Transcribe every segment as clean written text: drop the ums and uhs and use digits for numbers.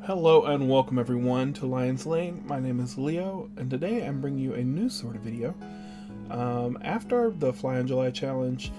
Hello and welcome everyone to Lion's Lane. My name is Leo, and today I'm bringing you a new sort of video. After the Fly on July challenge,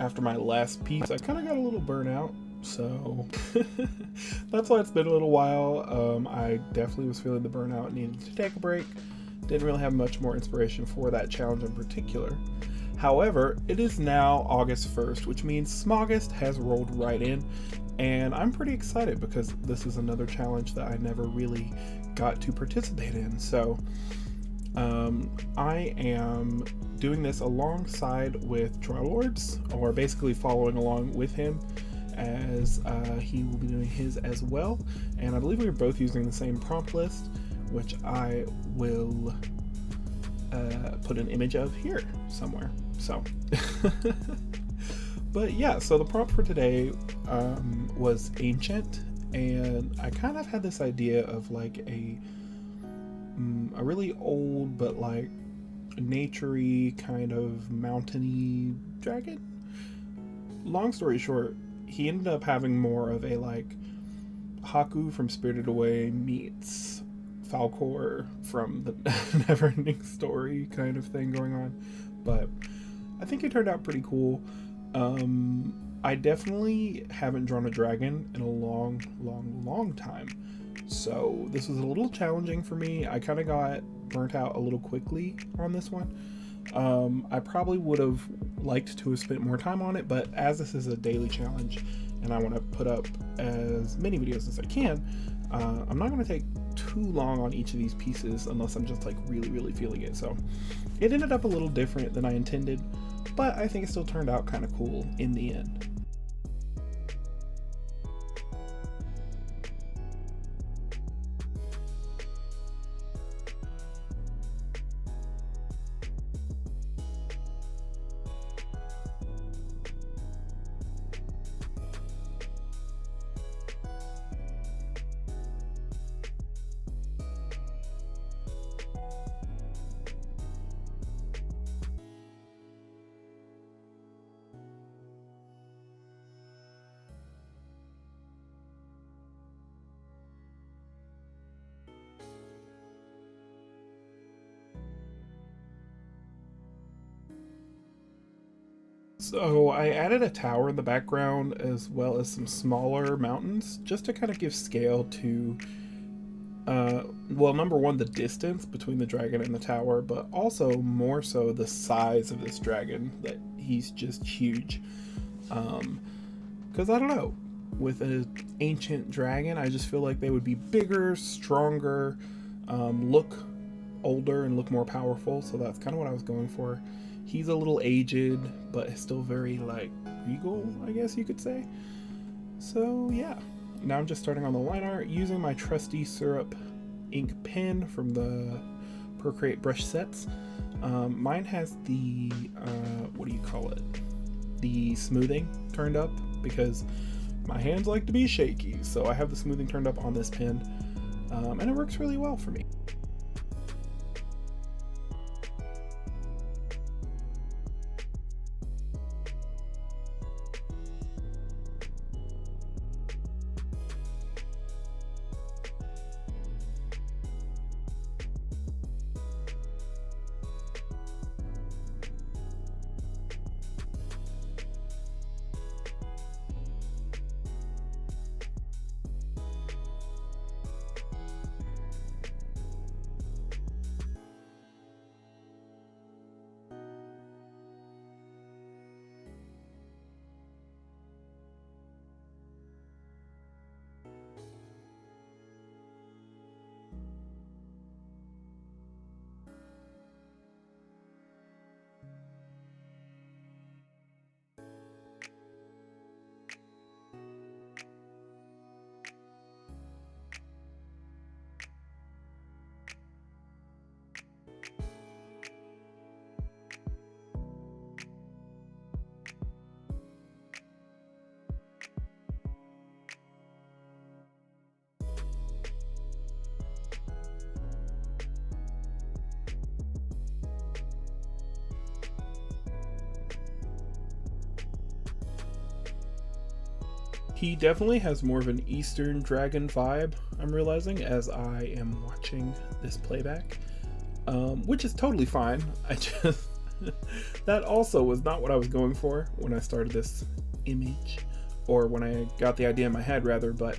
after my last piece, I kind of got a little burnout, so that's why it's been a little while. I definitely was feeling the burnout, needed to take a break. Didn't really have much more inspiration for that challenge in particular. However, it is now August 1st, which means Smaugust has rolled right in, and I'm pretty excited because this is another challenge that I never really got to participate in. So I am doing this alongside with Lords, or basically following along with him as he will be doing his as well. And I believe we are both using the same prompt list, which I will put an image of here somewhere. So but yeah, so the prompt for today was ancient, and I kind of had this idea of like a really old but like naturey kind of mountainy dragon. Long story short, he ended up having more of a like Haku from Spirited Away meets Falcor from the Neverending Story kind of thing going on, but I think it turned out pretty cool. I definitely haven't drawn a dragon in a long time, so this was a little challenging for me. I kind of got burnt out a little quickly on this one. I probably would have liked to have spent more time on it, but as this is a daily challenge and I want to put up as many videos as I can, I'm not going to take too long on each of these pieces unless I'm just like really feeling it. So it ended up a little different than I intended, but I think it still turned out kind of cool in the end. So I added a tower in the background as well as some smaller mountains just to kind of give scale to, well, number one, the distance between the dragon and the tower, but also more so the size of this dragon, that he's just huge. Because I don't know, with an ancient dragon, I just feel like they would be bigger, stronger, look older, and look more powerful. So that's kind of what I was going for. He's a little aged, but still very like regal, I guess you could say. So yeah, now I'm just starting on the line art using my trusty syrup ink pen from the Procreate brush sets. Mine has the what do you call it? The smoothing turned up because my hands like to be shaky, so I have the smoothing turned up on this pen, and it works really well for me. He definitely has more of an Eastern dragon vibe, I'm realizing, as I am watching this playback, which is totally fine. I just, that also was not what I was going for when I started this image, or when I got the idea in my head rather, but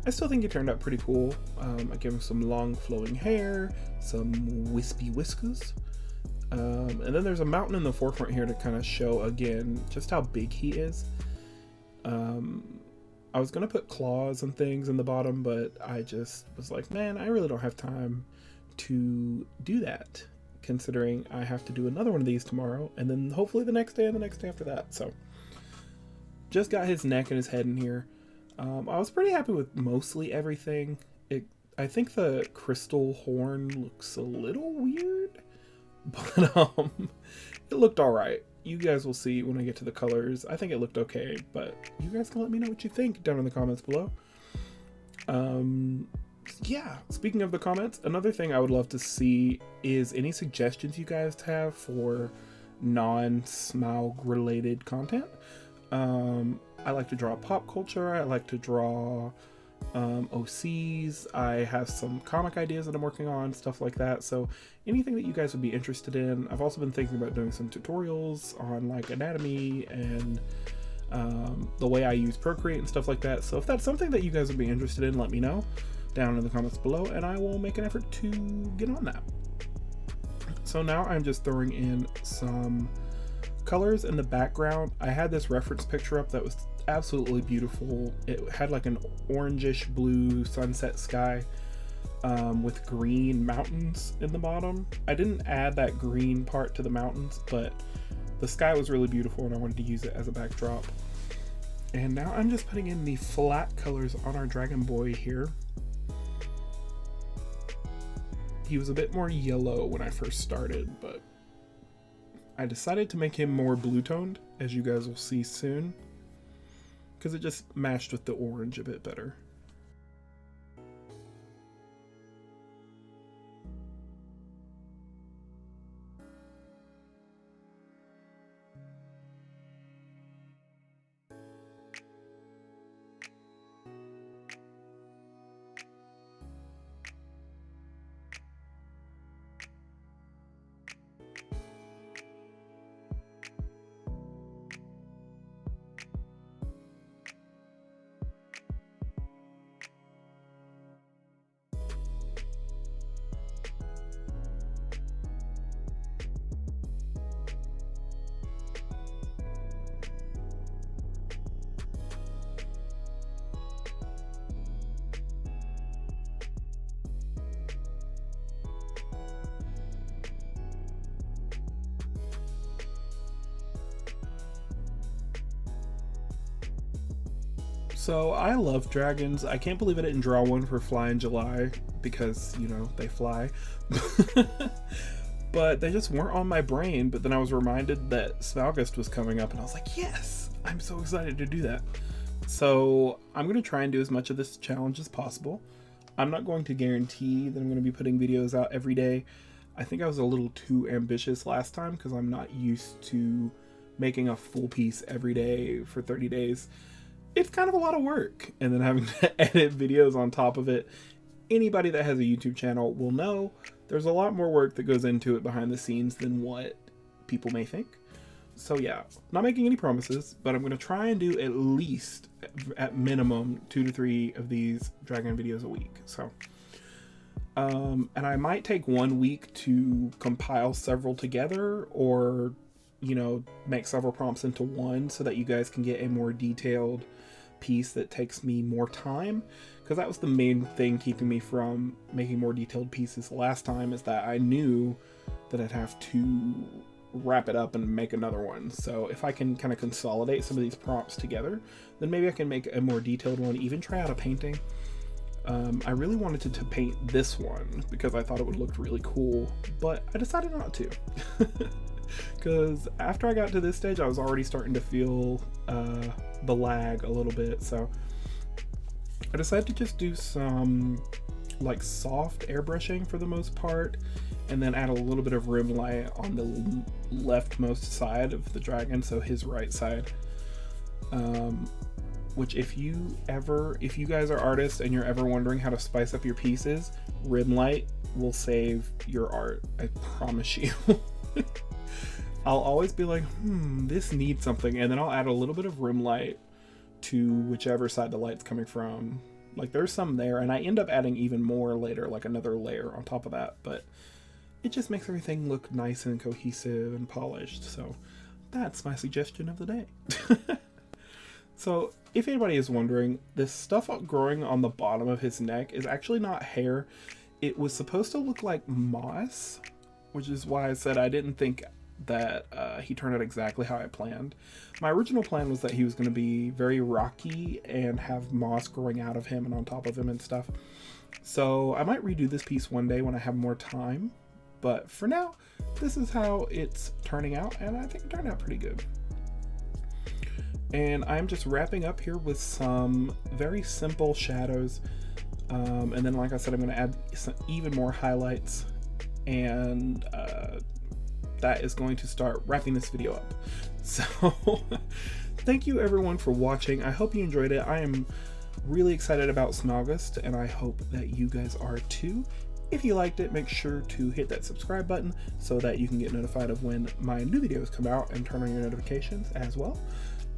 I still think it turned out pretty cool. I gave him some long flowing hair, some wispy whiskers, and then there's a mountain in the forefront here to kind of show again just how big he is. I was gonna put claws and things in the bottom, but I just was like, man, I really don't have time to do that, considering I have to do another one of these tomorrow, and then hopefully the next day and the next day after that. So just got his neck and his head in here. I was pretty happy with mostly everything. I think the crystal horn looks a little weird, but it looked all right. You guys will see when I get to the colors. I think it looked okay, but you guys can let me know what you think down in the comments below. Yeah, speaking of the comments, another thing I would love to see is any suggestions you guys have for non-Smaug related content. I like to draw pop culture. I like to draw OCs. I have some comic ideas that I'm working on, stuff like that. So anything that you guys would be interested in. I've also been thinking about doing some tutorials on like anatomy and the way I use Procreate and stuff like that. So if that's something that you guys would be interested in, let me know down in the comments below, and I will make an effort to get on that. So now I'm just throwing in some colors in the background. I had this reference picture up that was absolutely beautiful. It had like an orangish blue sunset sky with green mountains in the bottom. I didn't add that green part to the mountains, but the sky was really beautiful and I wanted to use it as a backdrop. And now I'm just putting in the flat colors on our dragon boy here. He was a bit more yellow when I first started, but I decided to make him more blue toned, as you guys will see soon, because it just matched with the orange a bit better. So I love dragons. I can't believe I didn't draw one for Fly in July because, you know, they fly. But they just weren't on my brain. But then I was reminded that Smaugust was coming up and I was like, yes, I'm so excited to do that. So I'm going to try and do as much of this challenge as possible. I'm not going to guarantee that I'm going to be putting videos out every day. I think I was a little too ambitious last time because I'm not used to making a full piece every day for 30 days. It's kind of a lot of work, and then having to edit videos on top of it. Anybody that has a YouTube channel will know there's a lot more work that goes into it behind the scenes than what people may think. So yeah, not making any promises, but I'm going to try and do at least, at minimum, 2 to 3 of these dragon videos a week. So, and I might take 1 week to compile several together, or, you know, make several prompts into one so that you guys can get a more detailed piece that takes me more time, because that was the main thing keeping me from making more detailed pieces last time, is that I knew that I'd have to wrap it up and make another one. So if I can kind of consolidate some of these prompts together, then maybe I can make a more detailed one, even try out a painting. I really wanted to paint this one because I thought it would look really cool, but I decided not to. Because after I got to this stage, I was already starting to feel the lag a little bit, so I decided to just do some like soft airbrushing for the most part, and then add a little bit of rim light on the leftmost side of the dragon, so his right side. which if you guys are artists and you're ever wondering how to spice up your pieces, rim light will save your art. I promise you. I'll always be like, this needs something, and then I'll add a little bit of rim light to whichever side the light's coming from. Like, there's some there, and I end up adding even more later, like another layer on top of that, but it just makes everything look nice and cohesive and polished. So that's my suggestion of the day. So if anybody is wondering, this stuff growing on the bottom of his neck is actually not hair. It was supposed to look like moss, which is why I said I didn't think that he turned out exactly how I planned. My original plan was that he was going to be very rocky and have moss growing out of him and on top of him and stuff. So I might redo this piece one day when I have more time. But for now, this is how it's turning out, and I think it turned out pretty good. And I'm just wrapping up here with some very simple shadows. And then, like I said, I'm going to add some even more highlights, and that is going to start wrapping this video up. So thank you everyone for watching. I hope you enjoyed it. I am really excited about Smaugust, and I hope that you guys are too. If you liked it, make sure to hit that subscribe button so that you can get notified of when my new videos come out, and turn on your notifications as well.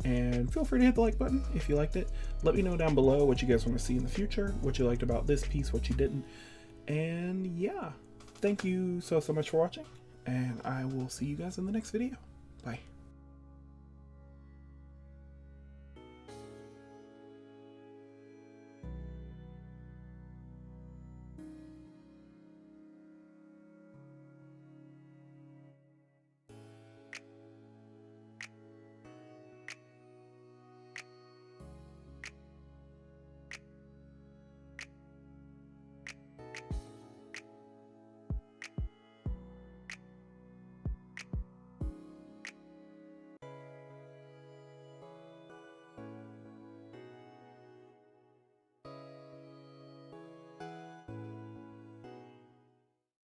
And feel free to hit the like button if you liked it. Let me know down below what you guys want to see in the future, what you liked about this piece, what you didn't. And yeah, thank you so much for watching, and I will see you guys in the next video. Bye.